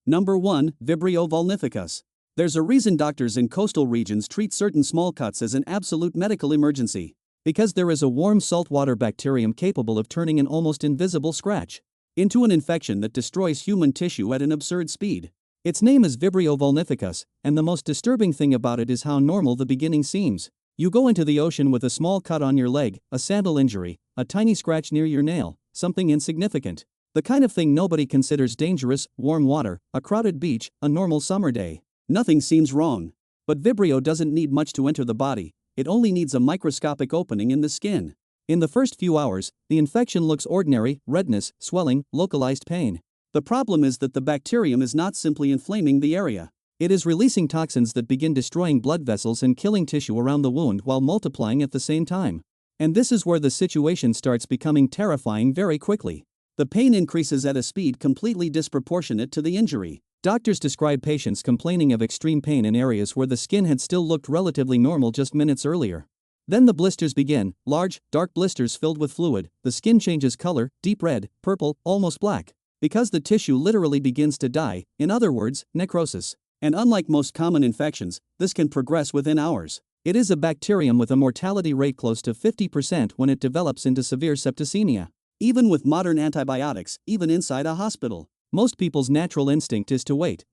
Number 1. Vibrio vulnificus. There's a reason doctors in coastal regions treat certain small cuts as an absolute medical emergency. Because there is a warm saltwater bacterium capable of turning an almost invisible scratch into an infection that destroys human tissue at an absurd speed. Its name is Vibrio vulnificus, and the most disturbing thing about it is how normal the beginning seems. You go into the ocean with a small cut on your leg, a sandal injury, a tiny scratch near your nail, something insignificant. The kind of thing nobody considers dangerous: warm water, a crowded beach, a normal summer day. Nothing seems wrong. But Vibrio doesn't need much to enter the body, it only needs a microscopic opening in the skin. In the first few hours, the infection looks ordinary: redness, swelling, localized pain. The problem is that the bacterium is not simply inflaming the area. It is releasing toxins that begin destroying blood vessels and killing tissue around the wound while multiplying at the same time. And this is where the situation starts becoming terrifying very quickly. The pain increases at a speed completely disproportionate to the injury. Doctors describe patients complaining of extreme pain in areas where the skin had still looked relatively normal just minutes earlier. Then the blisters begin, large, dark blisters filled with fluid. The skin changes color, deep red, purple, almost black. Because the tissue literally begins to die, in other words, necrosis. And unlike most common infections, this can progress within hours. It is a bacterium with a mortality rate close to 50% when it develops into severe septicemia. Even with modern antibiotics, even inside a hospital, most people's natural instinct is to wait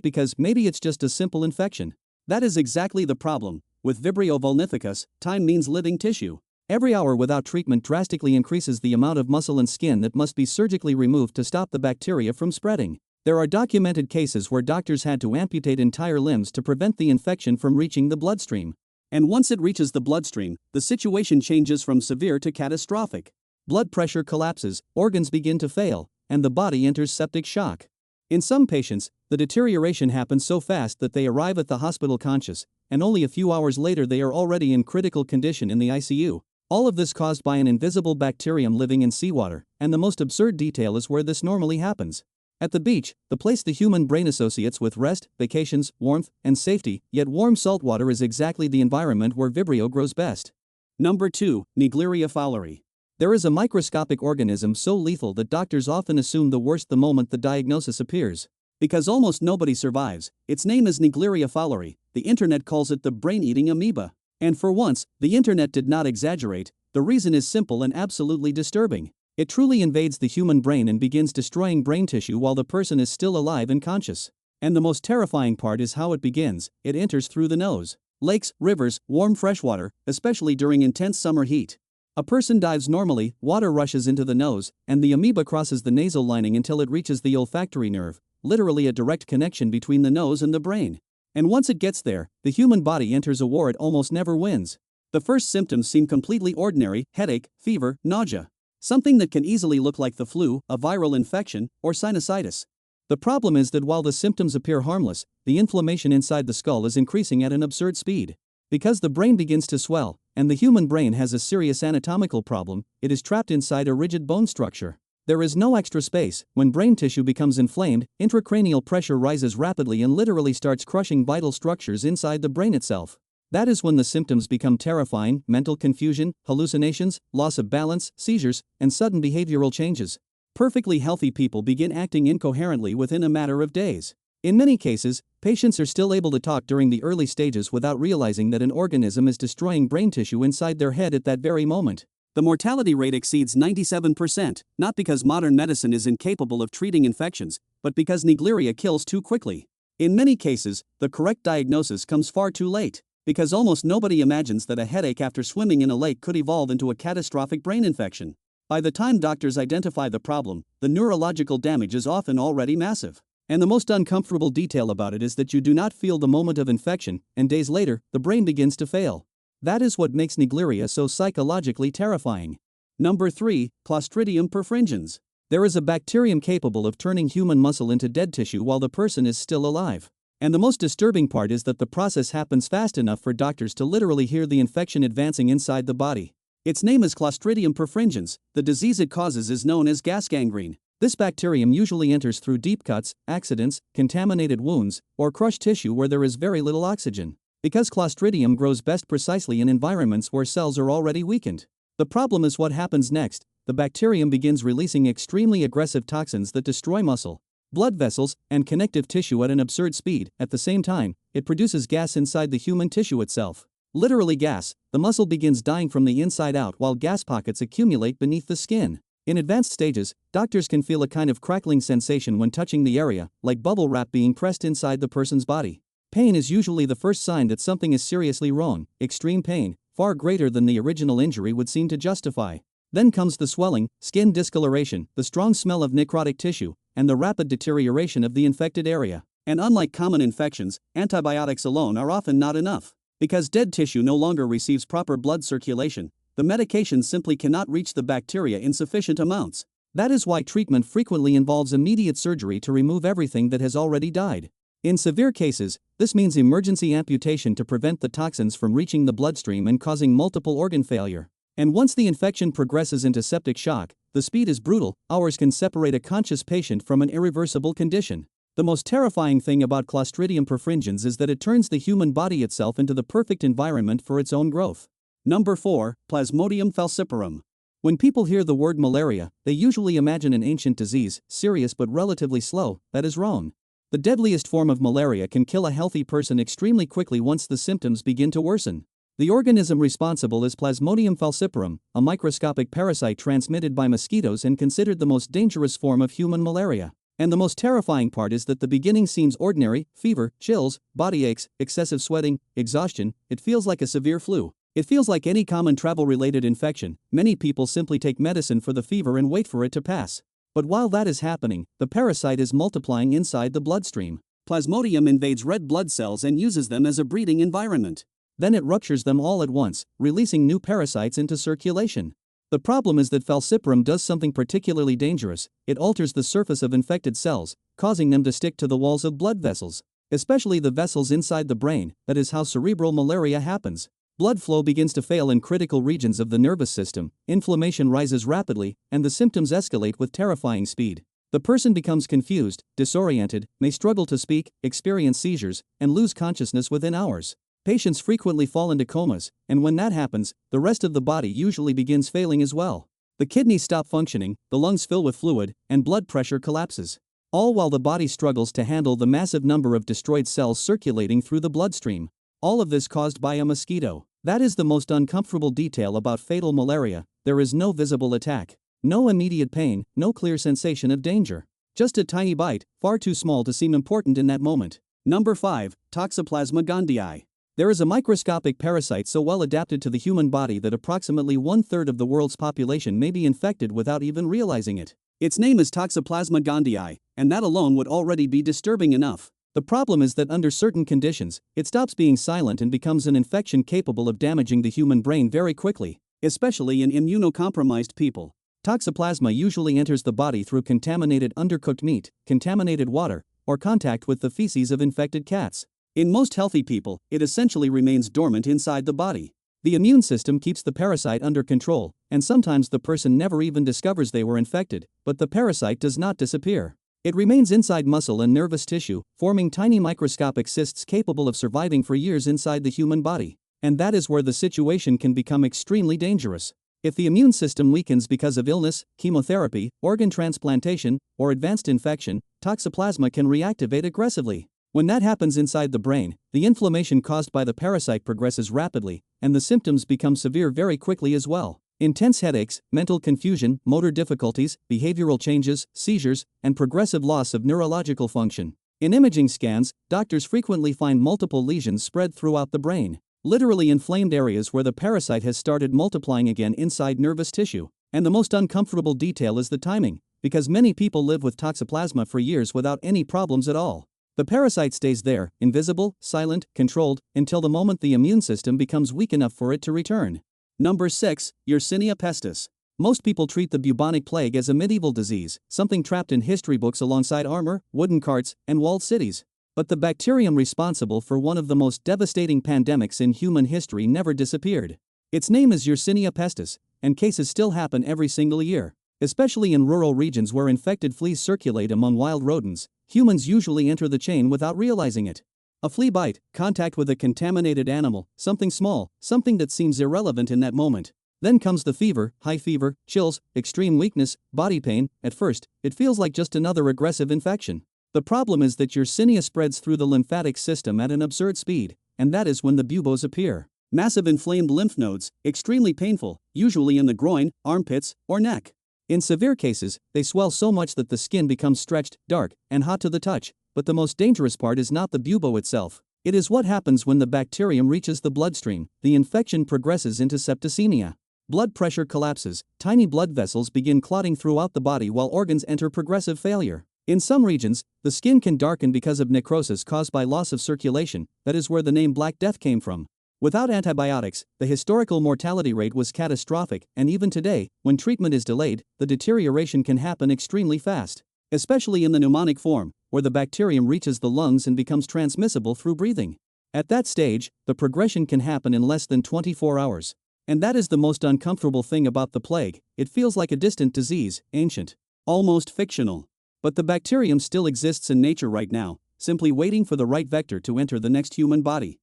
because maybe it's just a simple infection. That is exactly the problem. With Vibrio vulnificus, time means living tissue. Every hour without treatment drastically increases the amount of muscle and skin that must be surgically removed to stop the bacteria from spreading. There are documented cases where doctors had to amputate entire limbs to prevent the infection from reaching the bloodstream. And once it reaches the bloodstream, the situation changes from severe to catastrophic. Blood pressure collapses, organs begin to fail, and the body enters septic shock. In some patients, the deterioration happens so fast that they arrive at the hospital conscious, and only a few hours later they are already in critical condition in the ICU. All of this caused by an invisible bacterium living in seawater, and the most absurd detail is where this normally happens. At the beach, the place the human brain associates with rest, vacations, warmth, and safety, yet warm saltwater is exactly the environment where Vibrio grows best. Number 2. Naegleria fowleri. There is a microscopic organism so lethal that doctors often assume the worst the moment the diagnosis appears. Because almost nobody survives, its name is Naegleria fowleri, the internet calls it the brain-eating amoeba. And for once, the internet did not exaggerate. The reason is simple and absolutely disturbing. It truly invades the human brain and begins destroying brain tissue while the person is still alive and conscious. And the most terrifying part is how it begins. It enters through the nose. Lakes, rivers, warm freshwater, especially during intense summer heat. A person dives normally, water rushes into the nose, and the amoeba crosses the nasal lining until it reaches the olfactory nerve, literally a direct connection between the nose and the brain. And once it gets there, the human body enters a war it almost never wins. The first symptoms seem completely ordinary: headache, fever, nausea. Something that can easily look like the flu, a viral infection, or sinusitis. The problem is that while the symptoms appear harmless, the inflammation inside the skull is increasing at an absurd speed. Because the brain begins to swell, and the human brain has a serious anatomical problem, it is trapped inside a rigid bone structure. There is no extra space. When brain tissue becomes inflamed, intracranial pressure rises rapidly and literally starts crushing vital structures inside the brain itself. That is when the symptoms become terrifying: mental confusion, hallucinations, loss of balance, seizures, and sudden behavioral changes. Perfectly healthy people begin acting incoherently within a matter of days. In many cases, patients are still able to talk during the early stages without realizing that an organism is destroying brain tissue inside their head at that very moment. The mortality rate exceeds 97%, not because modern medicine is incapable of treating infections, but because Naegleria kills too quickly. In many cases, the correct diagnosis comes far too late, because almost nobody imagines that a headache after swimming in a lake could evolve into a catastrophic brain infection. By the time doctors identify the problem, the neurological damage is often already massive. And the most uncomfortable detail about it is that you do not feel the moment of infection, and days later, the brain begins to fail. That is what makes Naegleria so psychologically terrifying. Number 3. Clostridium perfringens. There is a bacterium capable of turning human muscle into dead tissue while the person is still alive. And the most disturbing part is that the process happens fast enough for doctors to literally hear the infection advancing inside the body. Its name is Clostridium perfringens. The disease it causes is known as gas gangrene. This bacterium usually enters through deep cuts, accidents, contaminated wounds, or crushed tissue where there is very little oxygen. Because Clostridium grows best precisely in environments where cells are already weakened. The problem is what happens next. The bacterium begins releasing extremely aggressive toxins that destroy muscle. blood vessels, and connective tissue at an absurd speed. At the same time, it produces gas inside the human tissue itself. Literally gas, the muscle begins dying from the inside out while gas pockets accumulate beneath the skin. In advanced stages, doctors can feel a kind of crackling sensation when touching the area, like bubble wrap being pressed inside the person's body. Pain is usually the first sign that something is seriously wrong. Extreme pain, far greater than the original injury would seem to justify. Then comes the swelling, skin discoloration, the strong smell of necrotic tissue, and the rapid deterioration of the infected area. And unlike common infections, antibiotics alone are often not enough. Because dead tissue no longer receives proper blood circulation, the medication simply cannot reach the bacteria in sufficient amounts. That is why treatment frequently involves immediate surgery to remove everything that has already died. In severe cases, this means emergency amputation to prevent the toxins from reaching the bloodstream and causing multiple organ failure. And once the infection progresses into septic shock, the speed is brutal. Hours can separate a conscious patient from an irreversible condition. The most terrifying thing about Clostridium perfringens is that it turns the human body itself into the perfect environment for its own growth. Number 4. Plasmodium falciparum. When people hear the word malaria, they usually imagine an ancient disease, serious but relatively slow. That is wrong. The deadliest form of malaria can kill a healthy person extremely quickly once the symptoms begin to worsen. The organism responsible is Plasmodium falciparum, a microscopic parasite transmitted by mosquitoes and considered the most dangerous form of human malaria. And the most terrifying part is that the beginning seems ordinary: fever, chills, body aches, excessive sweating, exhaustion. It feels like a severe flu. It feels like any common travel-related infection. Many people simply take medicine for the fever and wait for it to pass. But while that is happening, the parasite is multiplying inside the bloodstream. Plasmodium invades red blood cells and uses them as a breeding environment. Then it ruptures them all at once, releasing new parasites into circulation. The problem is that falciparum does something particularly dangerous. It alters the surface of infected cells, causing them to stick to the walls of blood vessels, especially the vessels inside the brain. That is how cerebral malaria happens. Blood flow begins to fail in critical regions of the nervous system, inflammation rises rapidly, and the symptoms escalate with terrifying speed. The person becomes confused, disoriented, may struggle to speak, experience seizures, and lose consciousness within hours. Patients frequently fall into comas, and when that happens, the rest of the body usually begins failing as well. The kidneys stop functioning, the lungs fill with fluid, and blood pressure collapses. All while the body struggles to handle the massive number of destroyed cells circulating through the bloodstream. All of this caused by a mosquito. That is the most uncomfortable detail about fatal malaria. There is no visible attack, no immediate pain, no clear sensation of danger. Just a tiny bite, far too small to seem important in that moment. Number 5. Toxoplasma gondii. There is a microscopic parasite so well adapted to the human body that approximately 1/3 of the world's population may be infected without even realizing it. Its name is Toxoplasma gondii, and that alone would already be disturbing enough. The problem is that under certain conditions, it stops being silent and becomes an infection capable of damaging the human brain very quickly, especially in immunocompromised people. Toxoplasma usually enters the body through contaminated undercooked meat, contaminated water, or contact with the feces of infected cats. In most healthy people, it essentially remains dormant inside the body. The immune system keeps the parasite under control, and sometimes the person never even discovers they were infected, but the parasite does not disappear. It remains inside muscle and nervous tissue, forming tiny microscopic cysts capable of surviving for years inside the human body. And that is where the situation can become extremely dangerous. If the immune system weakens because of illness, chemotherapy, organ transplantation, or advanced infection, toxoplasma can reactivate aggressively. When that happens inside the brain, the inflammation caused by the parasite progresses rapidly, and the symptoms become severe very quickly as well. Intense headaches, mental confusion, motor difficulties, behavioral changes, seizures, and progressive loss of neurological function. In imaging scans, doctors frequently find multiple lesions spread throughout the brain, literally inflamed areas where the parasite has started multiplying again inside nervous tissue. And the most uncomfortable detail is the timing, because many people live with toxoplasma for years without any problems at all. The parasite stays there, invisible, silent, controlled, until the moment the immune system becomes weak enough for it to return. Number 6. Yersinia pestis. Most people treat the bubonic plague as a medieval disease, something trapped in history books alongside armor, wooden carts, and walled cities. But the bacterium responsible for one of the most devastating pandemics in human history never disappeared. Its name is Yersinia pestis, and cases still happen every single year. Especially in rural regions where infected fleas circulate among wild rodents, humans usually enter the chain without realizing it. A flea bite, contact with a contaminated animal, something small, something that seems irrelevant in that moment. Then comes the fever, high fever, chills, extreme weakness, body pain. At first, it feels like just another aggressive infection. The problem is that Yersinia spreads through the lymphatic system at an absurd speed, and that is when the buboes appear. Massive inflamed lymph nodes, extremely painful, usually in the groin, armpits, or neck. In severe cases, they swell so much that the skin becomes stretched, dark, and hot to the touch. But the most dangerous part is not the bubo itself. It is what happens when the bacterium reaches the bloodstream. The infection progresses into septicemia. Blood pressure collapses, tiny blood vessels begin clotting throughout the body while organs enter progressive failure. In some regions, the skin can darken because of necrosis caused by loss of circulation. That is where the name Black Death came from. Without antibiotics, the historical mortality rate was catastrophic, and even today, when treatment is delayed, the deterioration can happen extremely fast. Especially in the pneumonic form, where the bacterium reaches the lungs and becomes transmissible through breathing. At that stage, the progression can happen in less than 24 hours. And that is the most uncomfortable thing about the plague. It feels like a distant disease, ancient, almost fictional. But the bacterium still exists in nature right now, simply waiting for the right vector to enter the next human body.